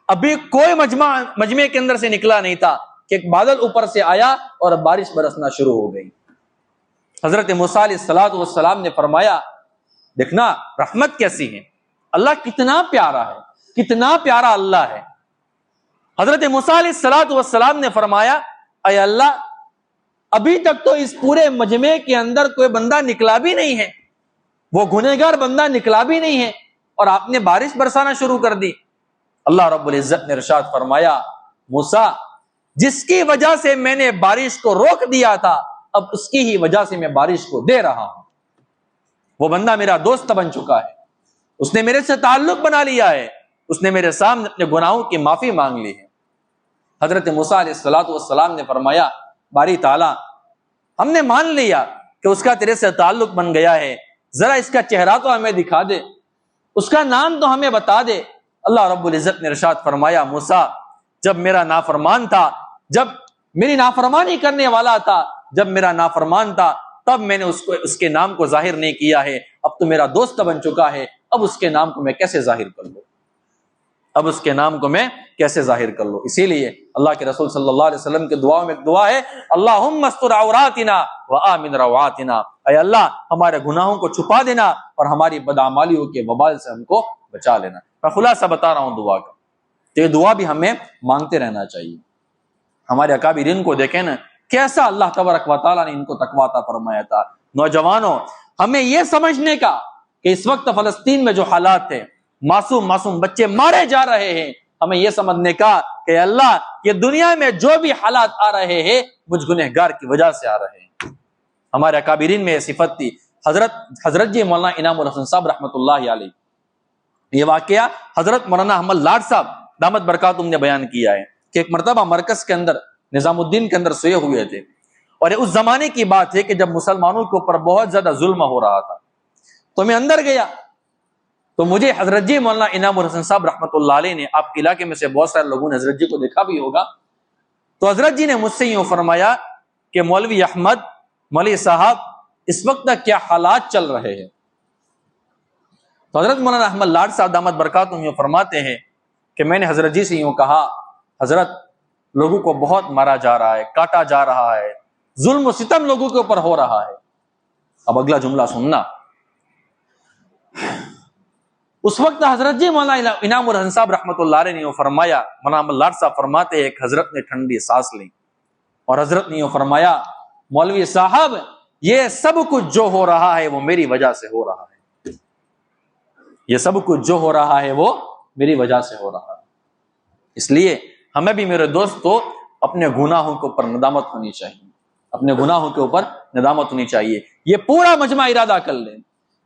ابھی کوئی مجمع کے اندر سے نکلا نہیں تھا کہ ایک بادل اوپر سے آیا اور بارش برسنا شروع ہو گئی. حضرت موسیٰ علیہ الصلوۃ والسلام نے فرمایا, دیکھنا رحمت کیسی ہے, اللہ کتنا پیارا ہے, کتنا پیارا اللہ ہے. حضرت موسیٰ علیہ الصلوۃ والسلام نے فرمایا, اے اللہ ابھی تک تو اس پورے مجمع کے اندر کوئی بندہ نکلا بھی نہیں ہے, وہ گنہگار بندہ نکلا بھی نہیں ہے, اور آپ نے بارش برسانا شروع کر دی. اللہ رب العزت نے ارشاد فرمایا, موسیٰ جس کی وجہ سے میں نے بارش کو روک دیا تھا, اب اس کی ہی وجہ سے میں بارش کو دے رہا ہوں. وہ بندہ میرا دوست بن چکا ہے, اس نے میرے سے تعلق بنا لیا ہے, اس نے میرے سامنے اپنے گناہوں کی معافی مانگ لی ہے. حضرت موسیٰ علیہ الصلوۃ والسلام نے فرمایا, باری تعالیٰ ہم نے مان لیا کہ اس کا تیرے سے تعلق بن گیا ہے, ذرا اس کا چہرہ تو ہمیں دکھا دے, اس کا نام تو ہمیں بتا دے. اللہ رب العزت نے ارشاد فرمایا, موسیٰ جب میرا نافرمان تھا, جب میری نافرمانی کرنے والا تھا, جب میرا نافرمان تھا, تب میں نے اس کے نام کو ظاہر نہیں کیا ہے. اب تو میرا دوست بن چکا ہے, اب اس کے نام کو میں کیسے ظاہر کر لوں, اب اس کے نام کو میں کیسے ظاہر کر لوں. اسی لیے اللہ کے رسول صلی اللہ علیہ وسلم کے دعاؤں میں ایک دعا ہے, اللہم استر عوراتنا وآمن روعاتنا, اے اللہ ہمارے گناہوں کو چھپا دینا اور ہماری بدعمالیوں کے وبال سے ہم کو بچا لینا. میں خلاصہ بتا رہا ہوں دعا کا, تو یہ دعا بھی ہمیں مانگتے رہنا چاہیے. ہمارے اکابرین کو دیکھیں نا, کیسا اللہ تبارک و تعالیٰ نے ان کو تقویٰ عطا فرمایا تھا. نوجوانوں, ہمیں یہ سمجھنے کا کہ اس وقت فلسطین میں جو حالات ہیں, معصوم بچے مارے جا رہے ہیں, ہمیں یہ سمجھنے کا کہ اللہ یہ دنیا میں جو بھی حالات آ رہے ہیں مجھ گنہگار کی وجہ سے آ رہے ہیں. ہمارے اکابرین میں یہ صفت تھی. حضرت جی مولانا انعام الحسن صاحب رحمۃ اللہ علیہ, یہ واقعہ حضرت مولانا احمد لاڈ صاحب دامت برکاتہم نے بیان کیا ہے کہ ایک مرتبہ مرکز کے اندر نظام الدین کے اندر سوئے ہوئے تھے, اور اس زمانے کی بات ہے کہ جب مسلمانوں کے اوپر بہت زیادہ ظلم ہو رہا تھا. تو میں اندر گیا تو مجھے حضرت جی مولانا انعام الحسن صاحب رحمۃ اللہ علیہ نے, آپ کے علاقے میں سے بہت سارے لوگوں نے حضرت جی کو دیکھا بھی ہوگا, تو حضرت جی نے مجھ سے یوں فرمایا کہ مولوی احمد, مولوی صاحب اس وقت کیا حالات چل رہے ہیں. تو حضرت مولانا احمد لاڈ صاحب دامت برکاتہم یوں فرماتے ہیں کہ میں نے حضرت جی سے یوں کہا, حضرت لوگوں کو بہت مارا جا رہا ہے, کاٹا جا رہا ہے, ظلم و ستم لوگوں کے اوپر ہو رہا ہے. اب اگلا جملہ سننا. اس وقت حضرت جی مولانا انعام الحسن صاحب رحمۃ اللہ علیہ نے فرمایا, مولانا احمد لاڈ صاحب فرماتے ہیں, ایک حضرت نے ٹھنڈی سانس لی اور حضرت نے فرمایا, مولوی صاحب یہ سب کچھ جو ہو رہا ہے وہ میری وجہ سے ہو رہا ہے, یہ سب کچھ جو ہو رہا ہے وہ میری وجہ سے ہو رہا ہے. اس لیے ہمیں بھی میرے دوستو اپنے گناہوں کے اوپر ندامت ہونی چاہیے, اپنے گناہوں کے اوپر ندامت ہونی چاہیے. یہ پورا مجمع ارادہ کر لیں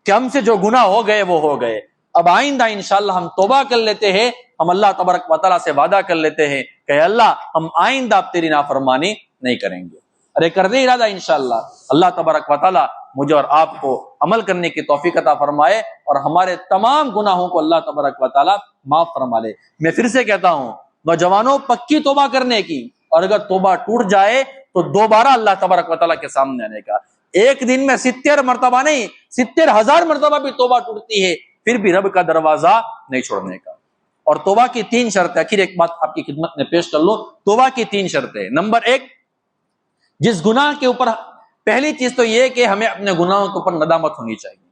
کہ ہم سے جو گناہ ہو گئے وہ ہو گئے, اب آئندہ انشاءاللہ ہم توبہ کر لیتے ہیں, ہم اللہ تبارک و تعالیٰ سے وعدہ کر لیتے ہیں کہ اللہ ہم آئندہ اب تیری نافرمانی نہیں کریں گے. ارے کر دے ارادہ انشاءاللہ. اللہ تبارک و تعالیٰ مجھے اور آپ کو عمل کرنے کی توفیق عطا فرمائے اور ہمارے تمام گناہوں کو اللہ تبارک و تعالیٰ معاف فرما لے. میں پھر سے کہتا ہوں, نوجوانوں پکی توبہ کرنے کی, اور اگر توبہ ٹوٹ جائے تو دوبارہ اللہ تبارک و تعالیٰ کے سامنے آنے کا. ایک دن میں 70 مرتبہ نہیں, 70,000 مرتبہ بھی توبہ ٹوٹتی ہے, پھر بھی رب کا دروازہ نہیں چھوڑنے کا. اور توبہ کی 3 شرطیں, آخر ایک بات آپ کی خدمت میں پیش کر لوں. توبہ کی 3 شرطیں. نمبر 1, جس گناہ کے اوپر, پہلی چیز تو یہ کہ ہمیں اپنے گناہوں کے اوپر ندامت ہونی چاہیے,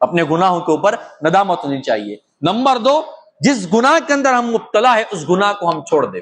اپنے گناہوں کے اوپر ندامت ہونی چاہیے. نمبر 2, جس گناہ کے اندر ہم مبتلا ہے اس گناہ کو ہم چھوڑ دیں.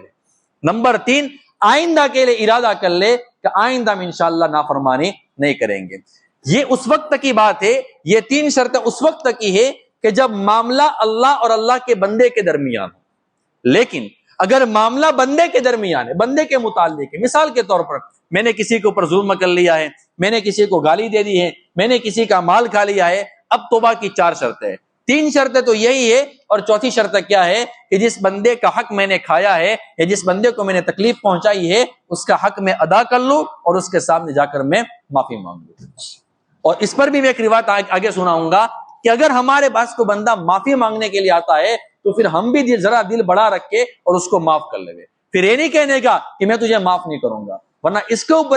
نمبر 3, آئندہ کے لیے ارادہ کر لے کہ آئندہ ہم انشاءاللہ نافرمانی نہیں کریں گے. یہ اس وقت تک کی بات ہے, یہ 3 شرطیں اس وقت تک کی ہے کہ جب معاملہ اللہ اور اللہ کے بندے کے درمیان ہو. لیکن اگر معاملہ بندے کے درمیان ہے, بندے کے متعلق ہے, مثال کے طور پر میں نے کسی کے اوپر ظلم کر لیا ہے, میں نے کسی کو گالی دے دی ہے, میں نے کسی کا مال کھا لیا ہے, اب توبہ کی 4 شرطیں ہیں. 3 شرطیں تو یہی ہے, اور چوتھی شرط کیا ہے کہ جس بندے کا حق میں نے کھایا ہے یا جس بندے کو میں نے تکلیف پہنچائی ہے اس کا حق میں ادا کر لوں اور اس کے سامنے جا کر میں معافی مانگ لوں. اور اس پر بھی میں ایک روایت آگے سناؤں گا کہ اگر ہمارے پاس کو بندہ معافی مانگنے کے لیے آتا ہے تو پھر ہم بھی ذرا دل بڑا رکھ کے اور اس کو معاف کر لیں. پھر یہ نہیں کہنے کا کہ میں تجھے معاف نہیں کروں گا, ورنہ اس کے اوپر